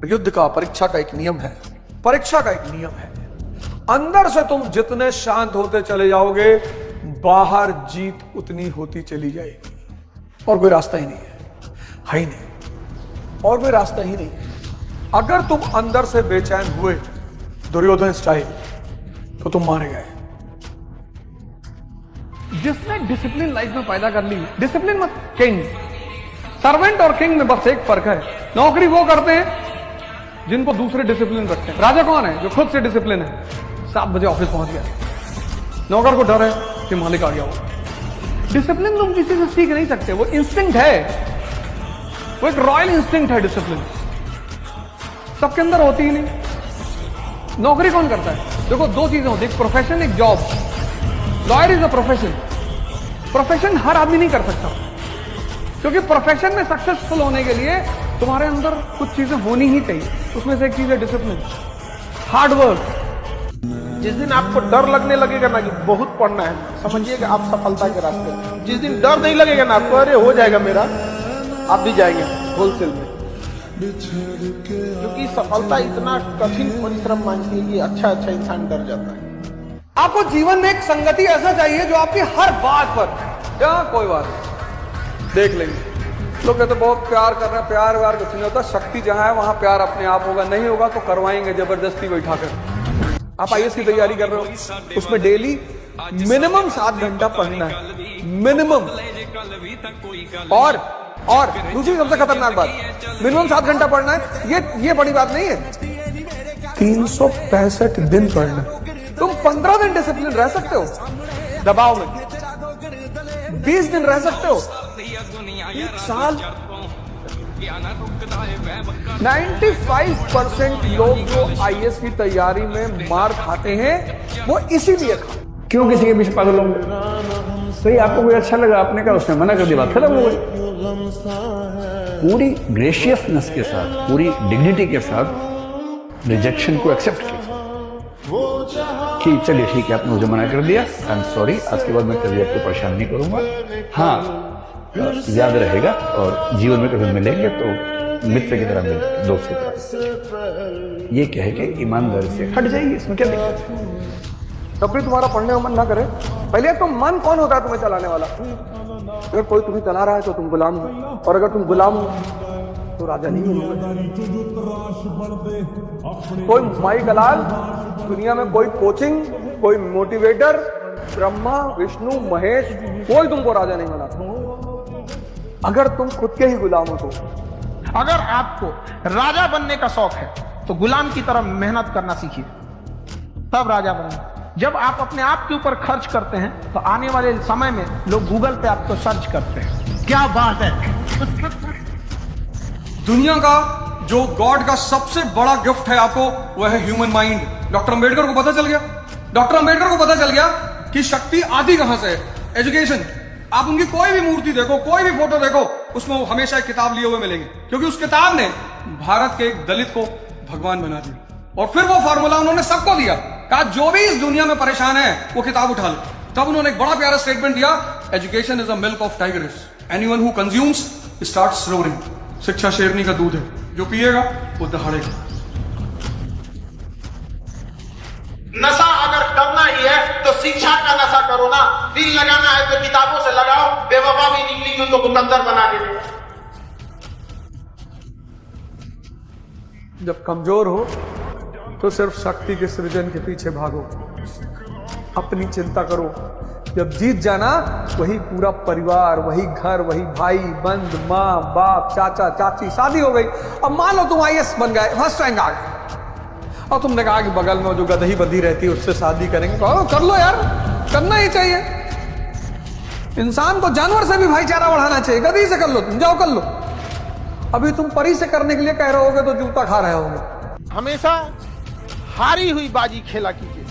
युद्ध का, परीक्षा का एक नियम है, परीक्षा का एक नियम है। अंदर से तुम जितने शांत होते चले जाओगे, बाहर जीत उतनी होती चली जाएगी। और कोई रास्ता ही नहीं है ही नहीं, और कोई रास्ता ही नहीं। अगर तुम अंदर से बेचैन हुए दुर्योधन स्टाइल, तो तुम मारे गए। जिसने डिसिप्लिन लाइफ में पैदा कर ली, डिसिप्लिन मत, किंग, सर्वेंट और किंग में बस एक फर्क है, नौकरी वो करते हैं जिनको दूसरे डिसिप्लिन रखते हैं। राजा कौन है? जो खुद से डिसिप्लिन है। 7 बजे ऑफिस पहुंच गया, नौकर को डर है कि मालिक आ गया हो। डिसिप्लिन तुम किसी से सीख नहीं सकते, वो इंस्टिंक्ट है, वो एक रॉयल इंस्टिंक्ट है। डिसिप्लिन सबके अंदर होती ही नहीं। नौकरी कौन करता है? देखो, 2 चीजें होती, एक प्रोफेशन, एक job. Lawyer is a profession. Profession हर आदमी नहीं कर सकता, क्योंकि प्रोफेशन में सक्सेसफुल होने के लिए तुम्हारे अंदर कुछ चीजें होनी ही चाहिए। उसमें से एक चीज है डिसिप्लिन, हार्ड वर्क। जिस दिन आपको डर लगने लगेगा ना कि बहुत पढ़ना है, समझिए कि आप सफलता के रास्ते में। जिस दिन डर नहीं लगेगा ना आपको, अरे हो जाएगा मेरा, आप भी जाएंगे होलसेल में। क्योंकि सफलता इतना कठिन परिश्रम मांगती है कि अच्छा इंसान डर जाता है। आपको जीवन में एक संगति ऐसा चाहिए जो आपकी हर बात पर, क्या कोई बात देख लेंगे। लोग कहते बहुत प्यार कर रहे हैं, प्यार व्यार कुछ नहीं होता। शक्ति जहां है वहां प्यार अपने आप होगा, नहीं होगा तो करवाएंगे जबरदस्ती बैठाकर। आप आईएएस की तैयारी कर रहे हो, उसमें डेली मिनिमम 7 घंटा पढ़ना है, मिनिमम। और दूसरी सबसे खतरनाक बात, मिनिमम 7 घंटा पढ़ना है। ये बड़ी बात नहीं है, 365 दिन पढ़ना। तुम 15 दिन डिसिप्लिन रह सकते हो दबाव में, 20 दिन रह सकते हो, 1 साल। 95% लोग जो आईएएस की तैयारी में मार खाते हैं, वो इसीलिए खाते। क्यों किसी के पीछे पागल होंगे? सही, आपको कोई अच्छा लगा, आपने कहा, उसने मना कर दिया, बात खत्म हो गई। पूरी ग्रेशियसनेस के साथ, पूरी डिग्निटी के साथ रिजेक्शन को एक्सेप्ट किया कि चलिए ठीक है, आपने मुझे मना कर दिया, आई एम सॉरी, आज के बाद मैं कभी आपको परेशान नहीं करूंगा। हाँ, याद रहेगा, और जीवन में कभी मिलेंगे तो मित्र की तरह मिलेंगे, दोस्त की तरह। ये कह के ईमानदारी से हट जाइए, इसमें क्या दिक्कत है? तब भी तुम्हारा पढ़ने का मन ना करे। पहले तो मन कौन होता है तुम्हें चलाने वाला? अगर कोई तुम्हें चला रहा है तो तुम गुलाम हो, और अगर तुम गुलाम हो तो राजा नहीं हो। कोई माई कलाल दुनिया में, कोई कोचिंग, कोई मोटिवेटर, ब्रह्मा विष्णु महेश, कोई तुमको राजा नहीं बना अगर तुम खुद के ही गुलाम हो तो। अगर आपको राजा बनने का शौक है तो गुलाम की तरह मेहनत करना सीखिए, तब राजा बनेंगे। जब आप अपने आप के ऊपर खर्च करते हैं तो आने वाले समय में लोग गूगल पे आपको सर्च करते हैं। क्या बात है। दुनिया का जो गॉड का सबसे बड़ा गिफ्ट है आपको, वह है ह्यूमन माइंड। डॉक्टर अंबेडकर को पता चल गया, डॉक्टर अंबेडकर को पता चल गया कि शक्ति आती कहां से है। एजुकेशन। आप उनकी कोई भी मूर्ति देखो, कोई भी फोटो देखो, उसमें वो हमेशा एक किताब लिए हुए मिलेंगे, क्योंकि उस किताब ने भारत के एक दलित को भगवान बना दिया। और फिर वो फार्मूला उन्होंने सबको दिया, कहा जो भी इस दुनिया में परेशान है वो किताब उठा ले। तब उन्होंने एक बड़ा प्यारा स्टेटमेंट दिया, education is a milk of tigers, anyone who consumes starts roaring. शिक्षा शेरनी का दूध है, जो पिएगा वो दहाड़ेगा। नशा अगर करना ही है तो शिक्षा का नशा करो ना। दिल लगाना है तो किताबों से लगाओ, बेवफा भी निकली तो कुतंदर बना के। जब कमजोर हो तो सिर्फ शक्ति के सृजन के पीछे भागो, अपनी चिंता करो। जब जीत जाना, वही पूरा परिवार, वही घर, वही भाई बंद, माँ बाप, चाचा चाची, शादी हो गई। अब मान लो तुम आईएएस बन गए, फर्स्ट रैंक आ गए, और तुमने कहा कि बगल में जो गदही बंधी रहती है उससे शादी करेंगे। कहो, कर लो यार, करना ही चाहिए। इंसान को जानवर से भी भाईचारा बढ़ाना चाहिए। गदही से कर लो, तुम जाओ कर लो। अभी तुम परी से करने के लिए कह रहे होगे तो जूता खा रहे होगे। हमेशा हारी हुई बाजी खेला कीजिए,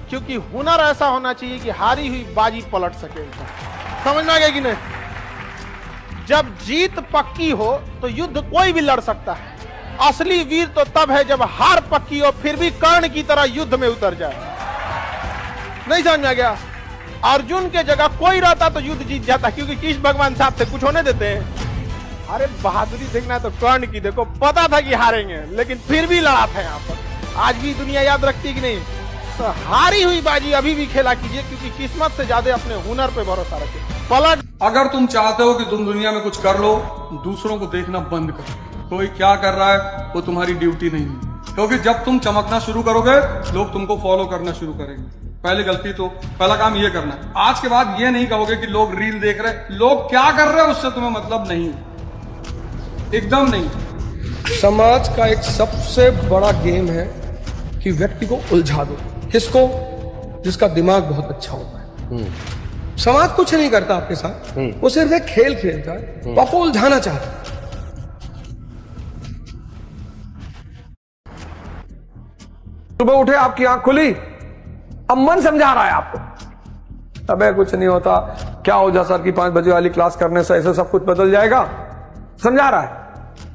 क्योंकि हुनर ऐसा होना चाहिए कि हारी हुई बाजी पलट सके। समझ में आ गया कि नहीं? जब जीत पक्की हो तो युद्ध कोई भी लड़ सकता है। असली वीर तो तब है जब हार पक्की हो फिर भी कर्ण की तरह युद्ध में उतर जाए। नहीं समझ में आ गया? अर्जुन के जगह कोई रहता तो युद्ध जीत जाता, क्योंकि कृष्ण भगवान साहब से कुछ होने देते हैं। अरे बहादुरी देखना है तो कर्ण की देखो, पता था कि हारेंगे लेकिन फिर भी लड़ा था यहाँ पर। आज भी दुनिया याद रखती है कि नहीं? तो हारी हुई बाजी अभी भी खेला कीजिए, क्योंकि किस्मत से ज्यादा अपने हुनर पे भरोसा रखें। पलट अगर तुम चाहते हो कि तुम दुनिया में कुछ कर लो, दूसरों को देखना बंद करो। कोई क्या कर रहा है वो तुम्हारी ड्यूटी नहीं है, क्योंकि जब तुम चमकना शुरू करोगे लोग तुमको फॉलो करना शुरू करेंगे। पहला काम ये करना है। आज के बाद ये नहीं कहोगे कि लोग रील देख रहे, लोग क्या कर रहे हैं उससे तुम्हें मतलब नहीं, एकदम नहीं। समाज का एक सबसे बड़ा गेम है कि व्यक्ति को उलझा दो। किसको? जिसका दिमाग बहुत अच्छा होता है। समाज कुछ नहीं करता आपके साथ, वो सिर्फ एक खेल खेलता है, वो आपको उलझाना चाहता है। सुबह उठे, आपकी आंख खुली, अब मन समझा रहा है आपको, अबे कुछ नहीं होता, क्या ओझा सर की 5 बजे वाली क्लास करने से ऐसे सब कुछ बदल जाएगा, समझा रहा है।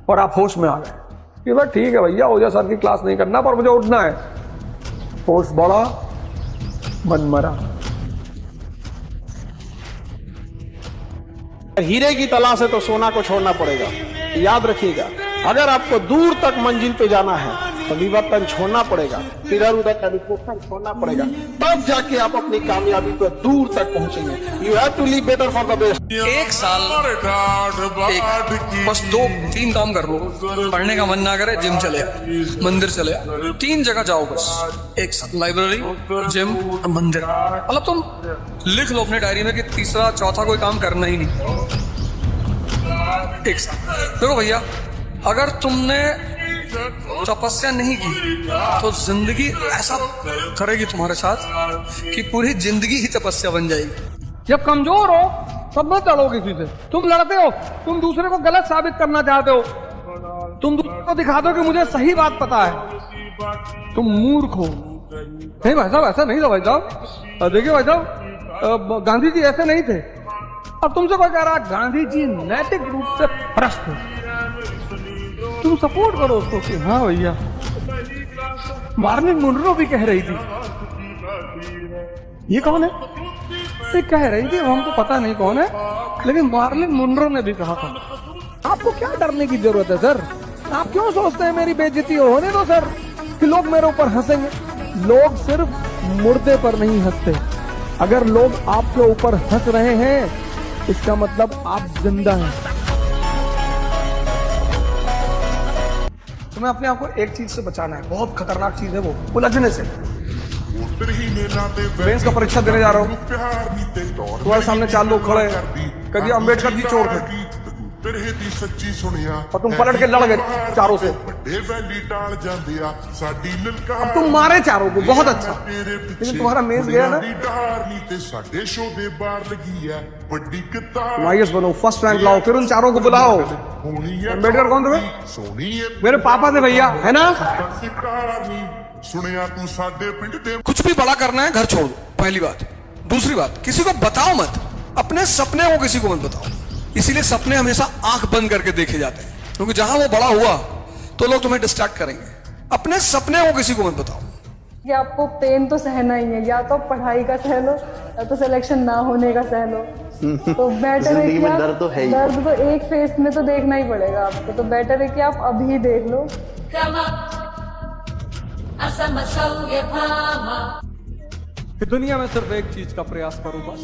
और आप होश में आ गए कि भाई ठीक है भैया, ओझा सर की क्लास नहीं करना पर मुझे उठना है। होश बढ़ा, मन मरा। हीरे की तलाश है तो सोना को छोड़ना पड़ेगा। याद रखिएगा, अगर आपको दूर तक मंजिल पे जाना है तो विवर्तन छोड़ना पड़ेगा, इधर उधर का रिपोर्ट छोड़ना पड़ेगा, तब जाके आप अपनी कामयाबी को दूर तक पहुंचेंगे। You have to live better for the best. एक साल बस 2-3 काम कर लो। पढ़ने का मन ना करे, जिम चले आ, मंदिर चले आ, 3 जगह जाओ बस एक साथ, लाइब्रेरी, जिम, मंदिर। मतलब तुम लिख लो अपने डायरी में कि तीसरा चौथा कोई काम करना ही नहीं, एक साथ। देखो भैया, अगर तुमने तपस्या नहीं की तो जिंदगी ऐसा करेगी तुम्हारे साथ कि पूरी जिंदगी ही तपस्या बन जाएगी। जब कमजोर हो तब मत लड़ो किसी से। तुम लड़ते हो, तुम दूसरे को गलत साबित करना चाहते हो, तुम दूसरे को दिखा दो कि मुझे सही बात पता है, तुम मूर्ख हो। नहीं भाई साहब, ऐसा नहीं था भाई साहब। देखिए भाई साहब, गांधी जी ऐसे नहीं थे। अब तुमसे कोई कह रहा गांधी जी नैतिक रूप से भ्रष्ट है, तुम सपोर्ट करो उसको कि हाँ भैया। मार्लिन मुनरो भी कह रही थी, ये कौन है? ये कह रही थी, हमको पता नहीं कौन है, लेकिन मार्लिन मुनरो ने भी कहा था। आपको क्या डरने की जरूरत है सर? आप क्यों सोचते हैं मेरी बेइज्जती होने दो सर, कि लोग मेरे ऊपर हंसेंगे। लोग सिर्फ मुर्दे पर नहीं हंसते। अगर लोग आपके ऊपर हंस रहे हैं इसका मतलब आप जिंदा हैं। तुम्हें अपने आप को एक चीज से बचाना है, बहुत खतरनाक चीज है वो, उलझने से। मेंस का परीक्षा देने जा रहा हूँ, तुम्हारे सामने 4 लोग खड़े हैं, कभी अम्बेडकर जी चोर थे और तुम पलट के लड़ गए चारों से। अब तुम मारे चारों को, बहुत अच्छा, लेकिन तुम्हारा मेंस गया ना। आईएएस बनो, फर्स्ट रैंक लाओ, फिर उन चारों को बुलाओ। अम्बेडकर कौन थे? मेरे पापा थे भैया, है ना। कुछ भी बड़ा करना है घर छोड़ दो, पहली बात। दूसरी बात, किसी को बताओ मत, अपने सपने को किसी को मत बताओ। इसीलिए सपने हमेशा आंख बंद करके देखे जाते हैं, क्योंकि जहां वो बड़ा हुआ तो लोग तुम्हें डिस्ट्रैक्ट करेंगे। अपने सपने को किसी को मत बताओ। कि आपको पेन तो सहना ही है, या तो पढ़ाई का सह लो या तो सिलेक्शन ना होने का सह लो। तो बेटर है कि आप दर्द तो एक फेस में तो देखना ही पड़ेगा आपको, तो बेटर है कि आप अभी देख लो। कि दुनिया में सिर्फ एक चीज का प्रयास करो बस,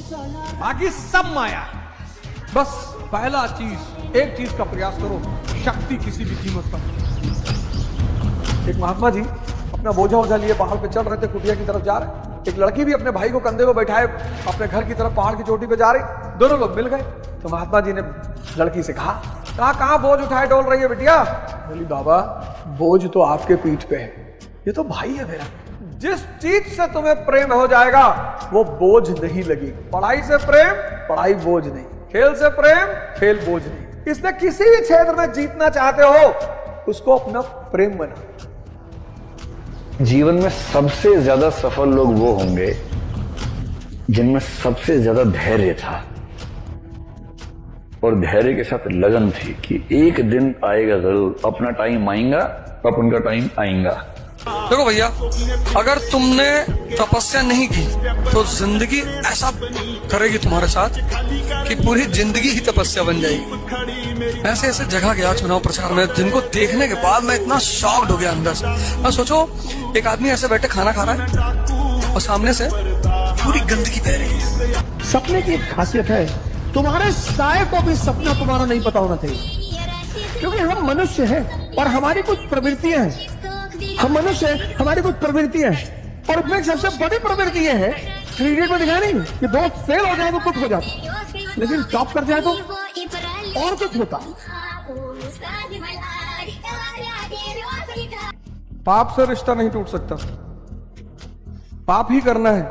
बाकी सब माया। बस पहला चीज, एक चीज का प्रयास करो, शक्ति किसी भी कीमत पर। एक महात्मा जी अपना बोझा वोझा लिए पहाड़ पे चढ़ रहे थे, कुटिया की तरफ जा रहे। एक लड़की भी अपने भाई को कंधे पे बैठाए अपने घर की तरफ पहाड़ की चोटी पे जा रही। दोनों लोग मिल गए। तो महात्मा जी ने लड़की से कहा, कहाँ बोझ उठाए डोल रही है बिटिया? बोली, बाबा बोझ तो आपके पीठ पे है, ये तो भाई है मेरा। जिस चीज से तुम्हें प्रेम हो जाएगा वो बोझ नहीं लगी। पढ़ाई से प्रेम, पढ़ाई बोझ नहीं। खेल से प्रेम, खेल बोझ नहीं। इसने किसी भी क्षेत्र में जीतना चाहते हो उसको अपना प्रेम बना। जीवन में सबसे ज्यादा सफल लोग वो होंगे जिनमें सबसे ज्यादा धैर्य था और धैर्य के साथ लगन थी कि एक दिन आएगा जरूर, अपना टाइम आएगा, अपन का टाइम आएगा। देखो भैया, अगर तुमने तपस्या नहीं की तो जिंदगी ऐसा करेगी तुम्हारे साथ कि पूरी जिंदगी ही तपस्या बन जाएगी। ऐसे ऐसे जगह गया चुनाव प्रचार में जिनको देखने के बाद मैं इतना शॉक्ड हो गया अंदर से। मैं सोचो, एक आदमी ऐसे बैठे खाना खा रहा है और सामने से पूरी गंदगी बह रही है। सपने की एक खासियत है, तुम्हारे साए को भी सपना तुम्हारा नहीं पता होना चाहिए, क्योंकि हम मनुष्य हैं और हमारी कुछ प्रवृत्तियां हैं। हम मनुष्य हैं, हमारी कुछ प्रवृत्तियां हैं, और उसमें सबसे बड़ी प्रवृत्ति यह है, क्रिकेट में दिखाया नहीं कि बहुत फेल हो जाए तो कुछ हो जाता, लेकिन टॉप कर जाए तो और कुछ होता। पाप से रिश्ता नहीं टूट सकता, पाप ही करना है,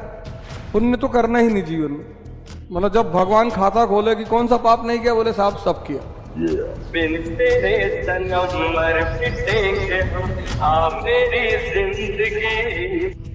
पुण्य तो करना ही नहीं जीवन में। मतलब जब भगवान खाता खोले कि कौन सा पाप नहीं किया, बोले साहब सब किया। बिन तेरे सनम मर पिटेंगे हम, मेरी जिंदगी